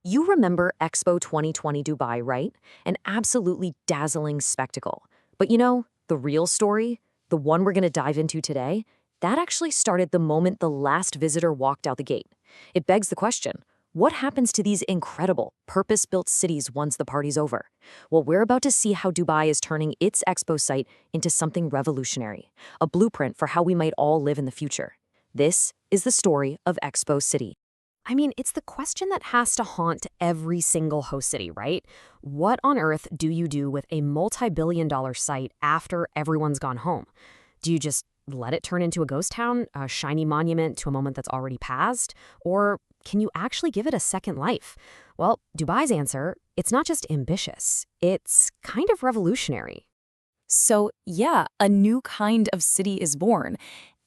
You remember Expo 2020 Dubai, right? An absolutely dazzling spectacle. But the real story, the one we're going to dive into today, that actually started the moment the last visitor walked out the gate. It begs the question, what happens to these incredible, purpose-built cities once the party's over? Well, we're about to see how Dubai is turning its Expo site into something revolutionary, a blueprint for how we might all live in the future. This is the story of Expo City. I mean, it's the question that has to haunt every single host city, right? What on earth do you do with a multi-billion-dollar site after everyone's gone home? Do you just let it turn into a ghost town, a shiny monument to a moment that's already passed? Or can you actually give it a second life? Well, Dubai's answer, it's not just ambitious, it's kind of revolutionary. So, yeah, a new kind of city is born.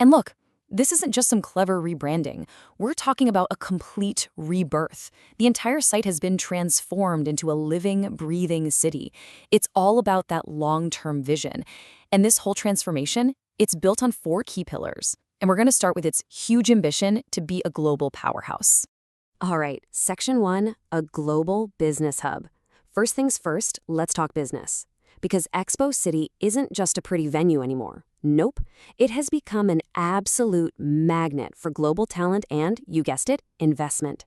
And look, this isn't just some clever rebranding. We're talking about a complete rebirth. The entire site has been transformed into a living, breathing city. It's all about that long-term vision. And this whole transformation, it's built on four key pillars. And we're going to start with its huge ambition to be a global powerhouse. All right, Section 1, a global business hub. First things first, let's talk business. Because Expo City isn't just a pretty venue anymore. Nope, it has become an absolute magnet for global talent and, you guessed it, investment.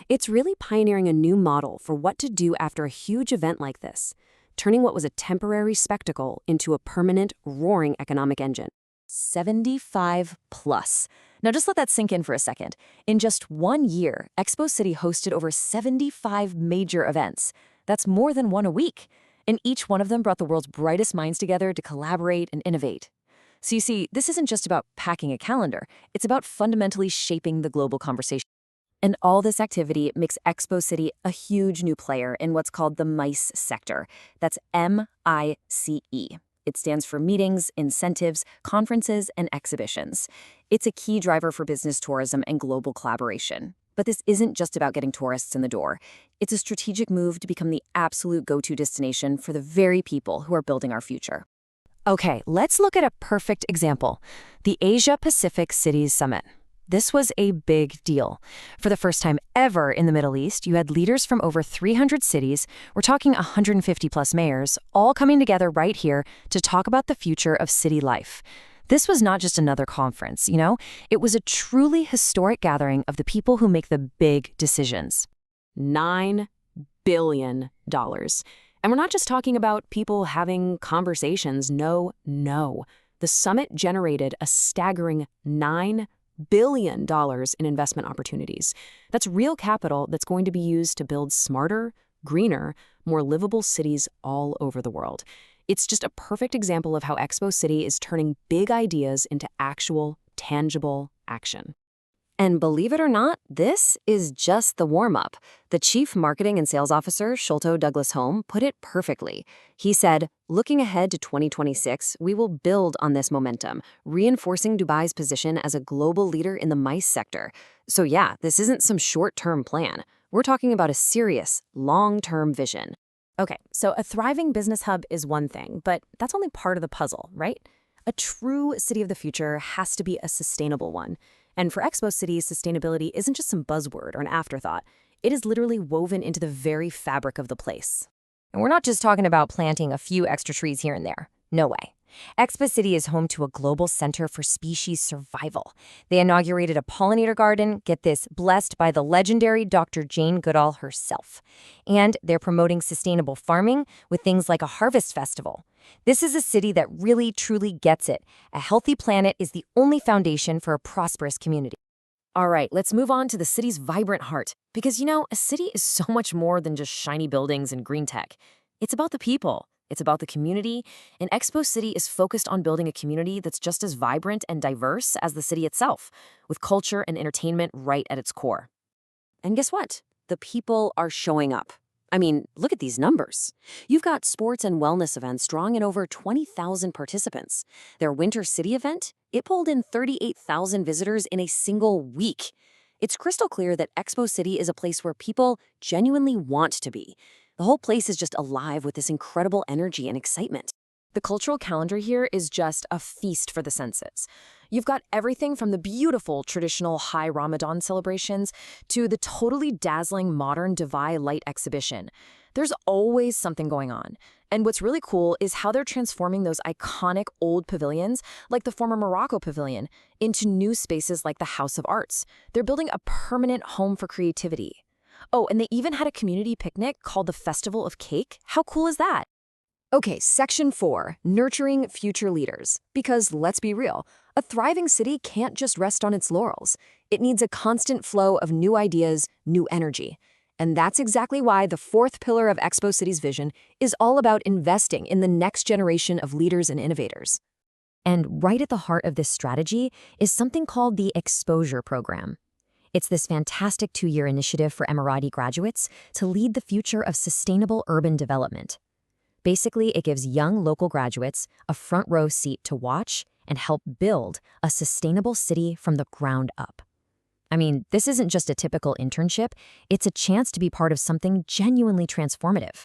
It's really pioneering a new model for what to do after a huge event like this, turning what was a temporary spectacle into a permanent, roaring economic engine. 75 plus. Now just let that sink in for a second. In just 1 year, Expo City hosted over 75 major events. That's more than one a week. And each one of them brought the world's brightest minds together to collaborate and innovate. So you see, this isn't just about packing a calendar. It's about fundamentally shaping the global conversation. And all this activity makes Expo City a huge new player in what's called the MICE sector. That's M-I-C-E. It stands for meetings, incentives, conferences, and exhibitions. It's a key driver for business tourism and global collaboration. But this isn't just about getting tourists in the door. It's a strategic move to become the absolute go-to destination for the very people who are building our future. Okay, let's look at a perfect example, the Asia-Pacific Cities Summit. This was a big deal. For the first time ever in the Middle East, you had leaders from over 300 cities, we're talking 150-plus mayors, all coming together right here to talk about the future of city life. This was not just another conference, it was a truly historic gathering of the people who make the big decisions. $9 billion. And we're not just talking about people having conversations. No. The summit generated a staggering $9 billion in investment opportunities. That's real capital that's going to be used to build smarter, greener, more livable cities all over the world. It's just a perfect example of how Expo City is turning big ideas into actual, tangible action. And believe it or not, this is just the warm-up. The Chief Marketing and Sales Officer, Sholto Douglas-Home, put it perfectly. He said, looking ahead to 2026, we will build on this momentum, reinforcing Dubai's position as a global leader in the MICE sector. So yeah, this isn't some short-term plan. We're talking about a serious, long-term vision. Okay, so a thriving business hub is one thing, but that's only part of the puzzle, right? A true city of the future has to be a sustainable one. And for Expo City, sustainability isn't just some buzzword or an afterthought. It is literally woven into the very fabric of the place. And we're not just talking about planting a few extra trees here and there. No way. Expo City is home to a global center for species survival. They inaugurated a pollinator garden, get this, blessed by the legendary Dr. Jane Goodall herself. And they're promoting sustainable farming with things like a harvest festival. This is a city that really, truly gets it. A healthy planet is the only foundation for a prosperous community. All right, let's move on to the city's vibrant heart. Because, a city is so much more than just shiny buildings and green tech. It's about the people. It's about the community. And Expo City is focused on building a community that's just as vibrant and diverse as the city itself, with culture and entertainment right at its core. And guess what? The people are showing up. I mean, look at these numbers. You've got sports and wellness events drawing in over 20,000 participants. Their Winter City event, it pulled in 38,000 visitors in a single week. It's crystal clear that Expo City is a place where people genuinely want to be. The whole place is just alive with this incredible energy and excitement. The cultural calendar here is just a feast for the senses. You've got everything from the beautiful traditional high Ramadan celebrations to the totally dazzling modern Dubai light exhibition. There's always something going on. And what's really cool is how they're transforming those iconic old pavilions, like the former Morocco pavilion, into new spaces like the House of Arts. They're building a permanent home for creativity. Oh, and they even had a community picnic called the Festival of Cake. How cool is that? Okay, Section 4, Nurturing Future Leaders. Because let's be real, a thriving city can't just rest on its laurels. It needs a constant flow of new ideas, new energy. And that's exactly why the fourth pillar of Expo City's vision is all about investing in the next generation of leaders and innovators. And right at the heart of this strategy is something called the Exposure Program. It's this fantastic 2-year initiative for Emirati graduates to lead the future of sustainable urban development. Basically, it gives young local graduates a front-row seat to watch and help build a sustainable city from the ground up. I mean, this isn't just a typical internship, it's a chance to be part of something genuinely transformative.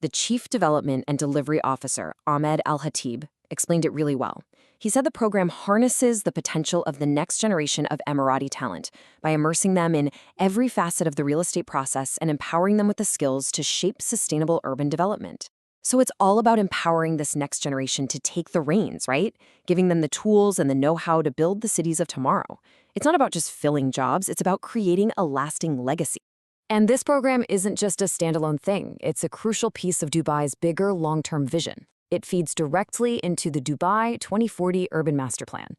The Chief Development and Delivery Officer, Ahmed Al-Hatib, explained it really well. He said the program harnesses the potential of the next generation of Emirati talent by immersing them in every facet of the real estate process and empowering them with the skills to shape sustainable urban development. So it's all about empowering this next generation to take the reins, right? Giving them the tools and the know-how to build the cities of tomorrow. It's not about just filling jobs, it's about creating a lasting legacy. And this program isn't just a standalone thing. It's a crucial piece of Dubai's bigger long-term vision. It feeds directly into the Dubai 2040 Urban Master Plan.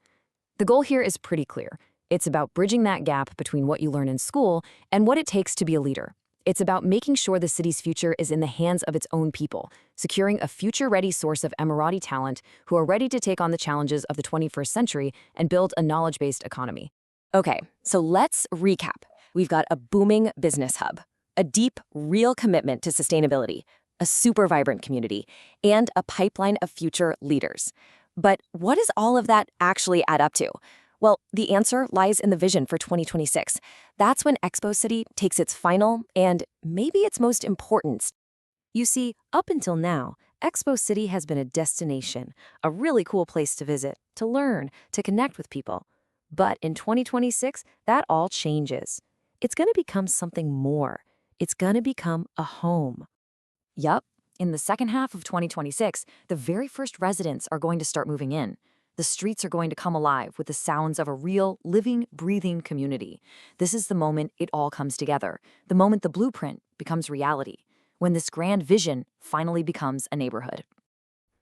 The goal here is pretty clear. It's about bridging that gap between what you learn in school and what it takes to be a leader. It's about making sure the city's future is in the hands of its own people, securing a future-ready source of Emirati talent who are ready to take on the challenges of the 21st century and build a knowledge-based economy. Okay, so let's recap. We've got a booming business hub, a deep, real commitment to sustainability, a super vibrant community, and a pipeline of future leaders. But what does all of that actually add up to? Well, the answer lies in the vision for 2026. That's when Expo City takes its final and maybe its most important step. You see, up until now, Expo City has been a destination, a really cool place to visit, to learn, to connect with people. But in 2026, that all changes. It's going to become something more. It's going to become a home. Yup, in the second half of 2026, the very first residents are going to start moving in. The streets are going to come alive with the sounds of a real, living, breathing community. This is the moment it all comes together, the moment the blueprint becomes reality, when this grand vision finally becomes a neighborhood.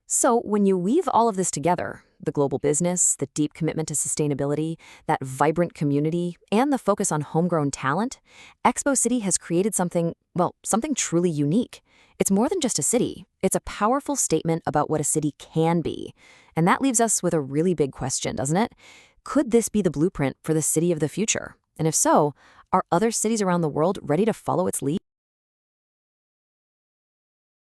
So when you weave all of this together, the global business, the deep commitment to sustainability, that vibrant community, and the focus on homegrown talent, Expo City has created something truly unique. It's more than just a city. It's a powerful statement about what a city can be. And that leaves us with a really big question, doesn't it? Could this be the blueprint for the city of the future? And if so, are other cities around the world ready to follow its lead?